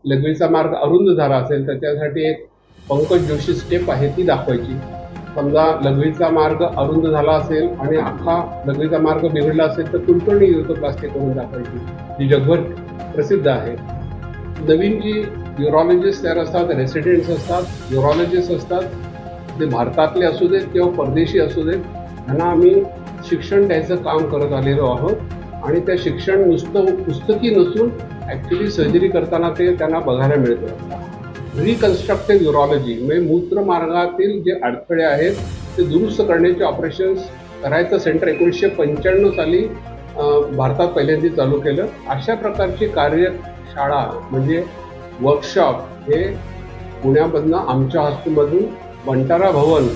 लघवीचा मार्ग अरुंद झाला असेल तर त्यासाठी एक पंकज जोशी स्टेप आहे ती दाखवायची. समजा लघवीचा मार्ग अरुंद झाला असेल आणि अख्खा लघवीचा मार्ग बिघडला असेल तर कुलकर्णी युरोप्लास्टी करून दाखवायची, जी जगभर प्रसिद्ध आहे. नवीन जी न्यूरोलॉजिस्ट तयार असतात, रेसिडेंट्स असतात, न्यूरोलॉजिस्ट असतात, ते भारतातले असू देत किंवा परदेशी असू देत, त्यांना आम्ही शिक्षण द्यायचं काम करत आलेलो आहोत आणि त्या शिक्षण नुसतं पुस्तकी नसून ॲक्च्युली सर्जरी करताना ते त्यांना बघायला मिळतं. रिकन्स्ट्रक्टिव्ह न्यूरोलॉजी म्हणजे मूत्रमार्गातील जे अडथळे आहेत ते दुरुस्त करण्याचे ऑपरेशन्स करायचं सेंटर 1995 साली भारतात पहिल्यांदा चालू केलं. अशा प्रकारची कार्यशाळा म्हणजे वर्कशॉप हे पुण्यामधनं आमच्या हॉस्पिटलमधून बंटारा भवन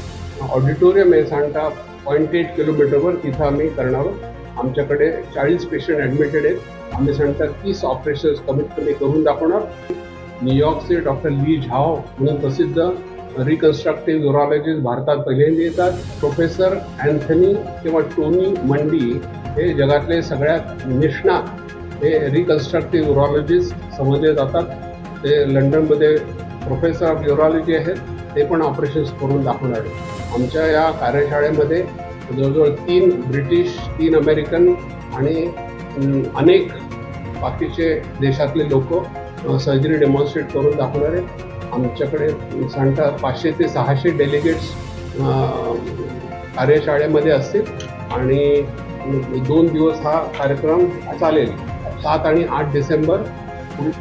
ऑडिटोरियम आहे सांगता 0.8 किलोमीटरवर, तिथं आम्ही करणार आहोत. आमच्याकडे 40 पेशंट ॲडमिटेड आहेत. आम्ही सांगता 30 ऑपरेशन्स कमीत कमी करून दाखवणार. न्यूयॉर्कचे डॉक्टर ली झाओ म्हणून प्रसिद्ध रिकन्स्ट्रक्टिव्ह न्यूरोलॉजिस्ट भारतात पहिल्यांदा येतात. प्रोफेसर अँथनी किंवा टोनी मंडी हे जगातले सगळ्यात निष्णात हे रिकन्स्ट्रक्टिव्ह न्यूरोलॉजिस्ट समजले जातात. ते लंडनमध्ये प्रोफेसर ऑफ न्यूरोलॉजी आहेत, ते पण ऑपरेशन्स करून दाखवणार आहेत. आमच्या या कार्यशाळेमध्ये जवळजवळ 3 ब्रिटिश, 3 अमेरिकन आणि अनेक बाकीचे देशातले लोक सर्जरी डेमॉन्स्ट्रेट करून दाखवणार आहेत. आमच्याकडे सांगता 500 ते 600 डेलिगेट्स कार्यशाळेमध्ये असतील आणि 2 दिवस हा कार्यक्रम चालेल, 7 आणि 8 डिसेंबर.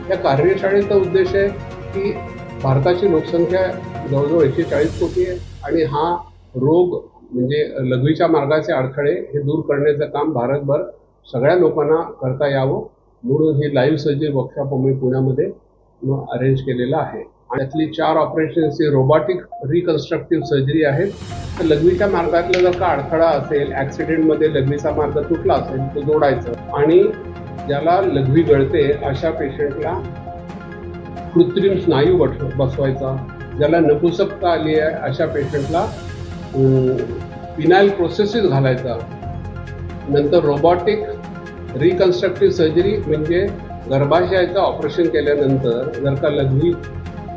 या कार्यशाळेचा उद्देश आहे की भारताची लोकसंख्या जवळजवळ 140 कोटी आहे आणि हा रोग म्हणजे लघवीच्या मार्गाचे अडथळे हे दूर करण्याचं काम भारतभर सगळ्या लोकांना करता यावं म्हणून ही लाईव्ह सर्जरी वर्कशॉप आम्ही पुण्यामध्ये अरेंज केलेलं आहे. आणि त्यातली 4 ऑपरेशन्स ही रोबोटिक रिकन्स्ट्रक्टिव्ह सर्जरी आहेत. तर लघवीच्या मार्गातला जर का अडथळा असेल, ॲक्सिडेंटमध्ये लघवीचा मार्ग तुटला असेल तो जोडायचं आणि ज्याला लघवी गळते अशा पेशंटला कृत्रिम स्नायू बसवायचा. ज्याला नपुंसकता आली आहे अशा पेशंटला फिनाईल प्रोसेसेस घालायचा. नंतर रोबोटिक रिकन्स्ट्रक्टिव्ह सर्जरी म्हणजे गर्भाशयाचं ऑपरेशन केल्यानंतर जर का लघवी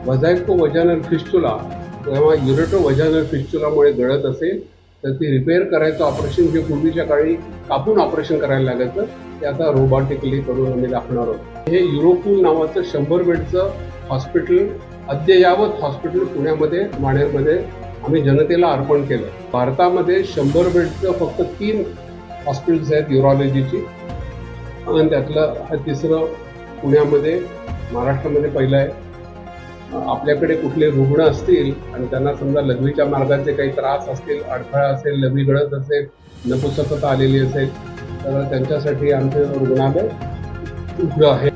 वजायको वजानल फिस्टुला किंवा युरेटो वजानल फिस्टुलामुळे गळत असेल तर ती रिपेअर करायचं ऑपरेशन जे पूर्वीच्या काळी कापून ऑपरेशन करायला लागायचं ते आता रोबोटिकली करून आम्ही दाखवणार आहोत. हे युरोपूल नावाचं 100 बेडचं हॉस्पिटल, अद्ययावत हॉस्पिटल पुण्यामध्ये माणेरमध्ये आम्ही जनतेला अर्पण केलं. भारतामध्ये 100 बेडचं फक्त 3 हॉस्पिटल्स आहेत न्यूरोलॉजीची आणि त्यातलं हा 3रं पुण्यामध्ये महाराष्ट्रामध्ये पहिलं आहे. आपल्याकडे कुठले रुग्ण असतील आणि त्यांना समजा लघवीच्या मार्गाचे काही त्रास असतील, अडथळा असेल, लघवी गळत असेल, नपुंसकता आलेली असेल तर त्यांच्यासाठी आमचं रुग्णालय उघडं आहे.